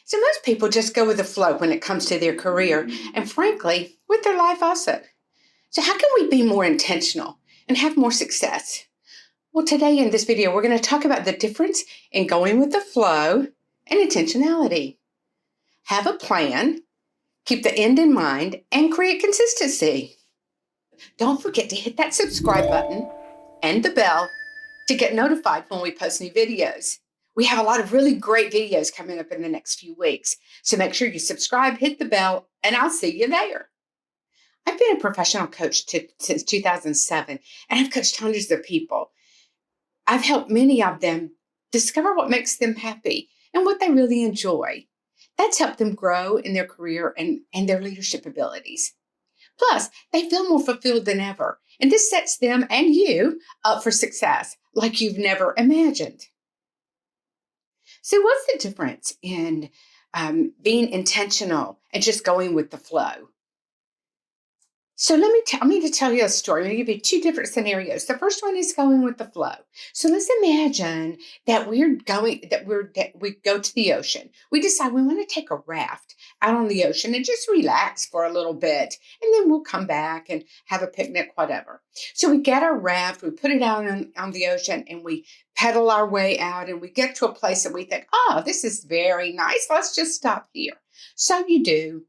So most people just go with the flow when it comes to their career and frankly, with their life also. So how can we be more intentional and have more success? Well, today in this video, we're going to talk about the difference in going with the flow and intentionality. Have a plan, keep the end in mind, and create consistency. Don't forget to hit that subscribe button and the bell to get notified when we post new videos. We have a lot of really great videos coming up in the next few weeks. So make sure you subscribe, hit the bell, and I'll see you there. I've been a professional coach since 2007, and I've coached hundreds of people. I've helped many of them discover what makes them happy and what they really enjoy. That's helped them grow in their career and their leadership abilities. Plus, they feel more fulfilled than ever, and this sets them and you up for success like you've never imagined. So what's the difference in being intentional and just going with the flow? So let me tell you a story. I'm going to give you two different scenarios. The first one is going with the flow. So let's imagine that we go to the ocean. We decide we want to take a raft out on the ocean and just relax for a little bit, and then we'll come back and have a picnic, whatever. So we get our raft, we put it out on the ocean, and we pedal our way out, and we get to a place that we think, oh, this is very nice. Let's just stop here. So you do.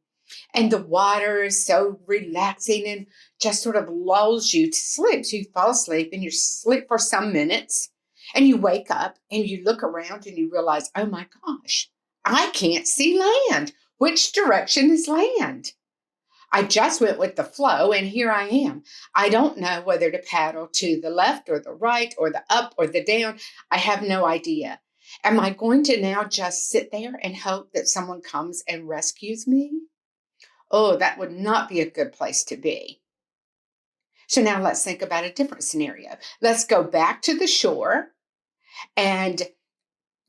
And the water is so relaxing and just sort of lulls you to sleep. So you fall asleep and you sleep for some minutes and you wake up and you look around and you realize, oh my gosh, I can't see land. Which direction is land? I just went with the flow and here I am. I don't know whether to paddle to the left or the right or the up or the down. I have no idea. Am I going to now just sit there and hope that someone comes and rescues me? Oh, that would not be a good place to be. So now let's think about a different scenario. Let's go back to the shore and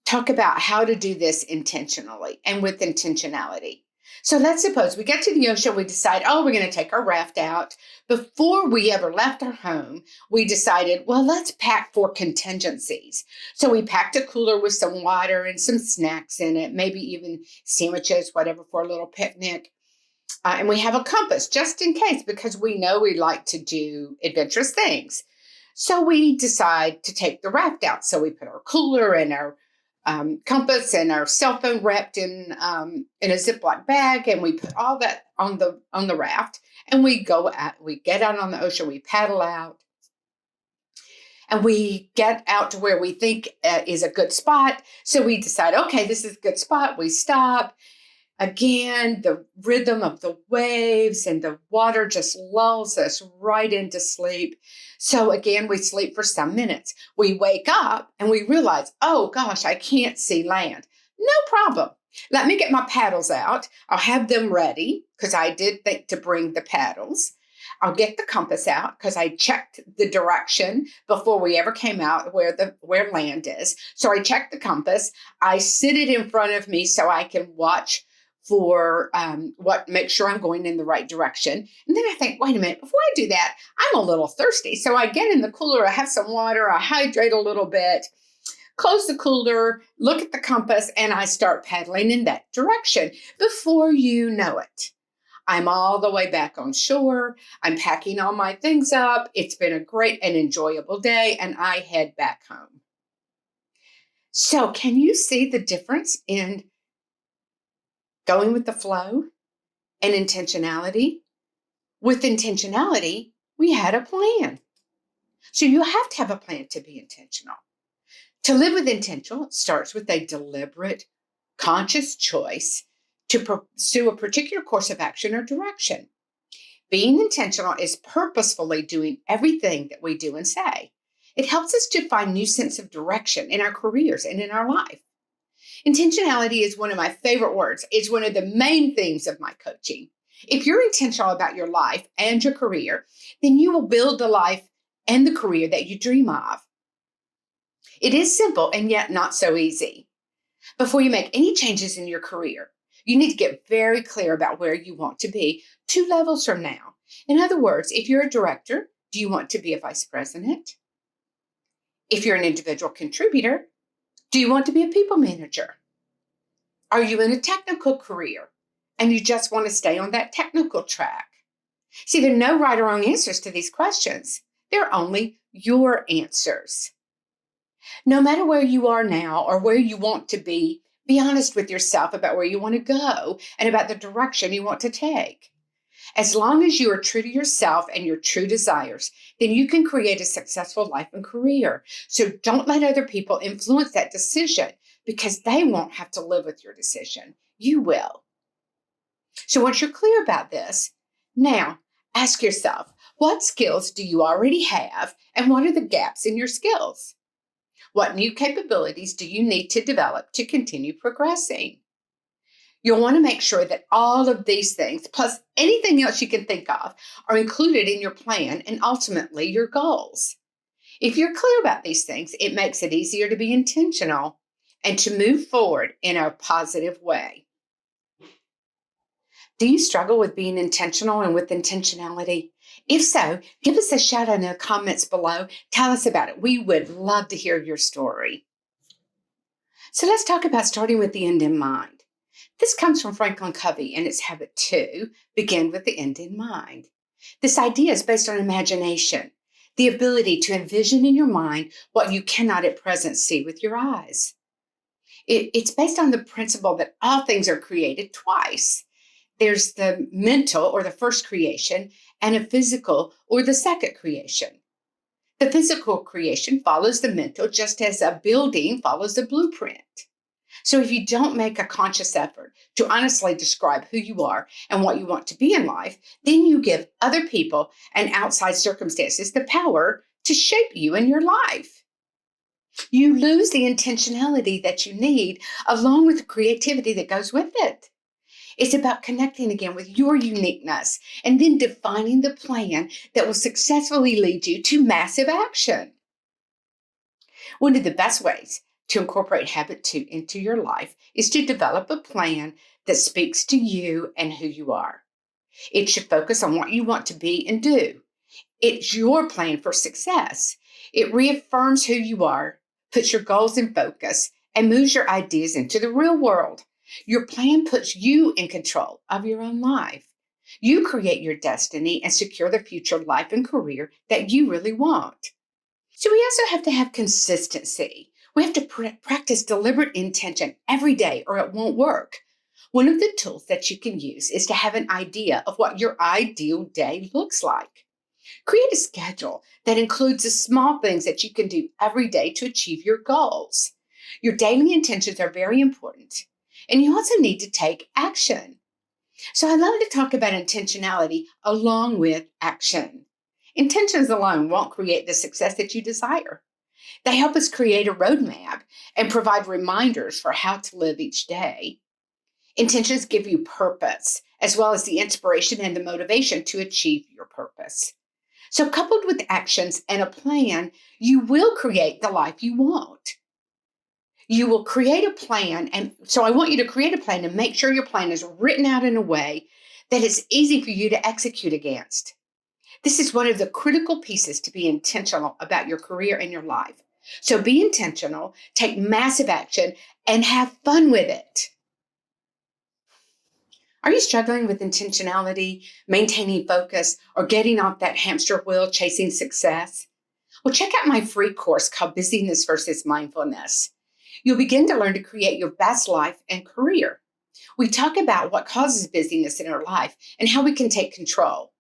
talk about how to do this intentionally and with intentionality. So let's suppose we get to the ocean, we decide, oh, we're going to take our raft out. Before we ever left our home, we decided, well, let's pack for contingencies. So we packed a cooler with some water and some snacks in it, maybe even sandwiches, whatever, for a little picnic. And we have a compass just in case, because we know we like to do adventurous things. So we decide to take the raft out. So we put our cooler and our compass and our cell phone wrapped in a Ziploc bag, and we put all that on the raft. And we get out on the ocean, we paddle out, and we get out to where we think is a good spot. So we decide, okay, this is a good spot. We stop. Again, the rhythm of the waves and the water just lulls us right into sleep. So again, we sleep for some minutes. We wake up and we realize, oh gosh, I can't see land. No problem. Let me get my paddles out. I'll have them ready because I did think to bring the paddles. I'll get the compass out because I checked the direction before we ever came out where land is. So I checked the compass. I sit it in front of me so I can watch for make sure I'm going in the right direction. And then I think, wait a minute, before I do that, I'm a little thirsty. So I get in the cooler, I have some water, I hydrate a little bit, close the cooler, look at the compass, and I start paddling in that direction. Before you know it, I'm all the way back on shore. I'm packing all my things up. It's been a great and enjoyable day, and I head back home. So can you see the difference in going with the flow and intentionality? With intentionality, we had a plan. So you have to have a plan to be intentional. To live with intention starts with a deliberate, conscious choice to pursue a particular course of action or direction. Being intentional is purposefully doing everything that we do and say. It helps us to find new sense of direction in our careers and in our life. Intentionality is one of my favorite words. It's one of the main themes of my coaching. If you're intentional about your life and your career, then you will build the life and the career that you dream of. It is simple and yet not so easy. Before you make any changes in your career, you need to get very clear about where you want to be 2 levels from now. In other words, if you're a director, do you want to be a vice president? If you're an individual contributor, do you want to be a people manager? Are you in a technical career and you just want to stay on that technical track? See, there are no right or wrong answers to these questions. They're only your answers. No matter where you are now or where you want to be honest with yourself about where you want to go and about the direction you want to take. As long as you are true to yourself and your true desires, then you can create a successful life and career. So don't let other people influence that decision because they won't have to live with your decision. You will. So once you're clear about this, now ask yourself, what skills do you already have and what are the gaps in your skills? What new capabilities do you need to develop to continue progressing? You'll want to make sure that all of these things, plus anything else you can think of, are included in your plan and ultimately your goals. If you're clear about these things, it makes it easier to be intentional and to move forward in a positive way. Do you struggle with being intentional and with intentionality? If so, give us a shout out in the comments below. Tell us about it. We would love to hear your story. So let's talk about starting with the end in mind. This comes from Franklin Covey and its habit 2, begin with the end in mind. This idea is based on imagination, the ability to envision in your mind what you cannot at present see with your eyes. It's based on the principle that all things are created twice. There's the mental or the first creation and a physical or the second creation. The physical creation follows the mental just as a building follows a blueprint. So if you don't make a conscious effort to honestly describe who you are and what you want to be in life, then you give other people and outside circumstances the power to shape you in your life. You lose the intentionality that you need along with the creativity that goes with it. It's about connecting again with your uniqueness and then defining the plan that will successfully lead you to massive action. One of the best ways to incorporate habit 2 into your life is to develop a plan that speaks to you and who you are. It should focus on what you want to be and do. It's your plan for success. It reaffirms who you are, puts your goals in focus, and moves your ideas into the real world. Your plan puts you in control of your own life. You create your destiny and secure the future life and career that you really want. So we also have to have consistency. We have to practice deliberate intention every day or it won't work. One of the tools that you can use is to have an idea of what your ideal day looks like. Create a schedule that includes the small things that you can do every day to achieve your goals. Your daily intentions are very important. And you also need to take action. So I love to talk about intentionality along with action. Intentions alone won't create the success that you desire. They help us create a roadmap and provide reminders for how to live each day. Intentions give you purpose, as well as the inspiration and the motivation to achieve your purpose. So coupled with actions and a plan, you will create the life you want. You will create a plan. And so I want you to create a plan and make sure your plan is written out in a way that is easy for you to execute against. This is one of the critical pieces to be intentional about your career and your life. So be intentional, take massive action, and have fun with it. Are you struggling with intentionality, maintaining focus, or getting off that hamster wheel chasing success? Well, check out my free course called Busyness versus Mindfulness. You'll begin to learn to create your best life and career. We talk about what causes busyness in our life and how we can take control.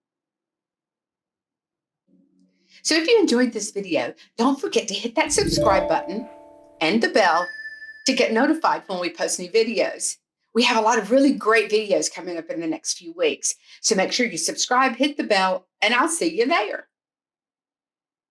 So if you enjoyed this video, don't forget to hit that subscribe button and the bell to get notified when we post new videos. We have a lot of really great videos coming up in the next few weeks. So make sure you subscribe, hit the bell, and I'll see you there.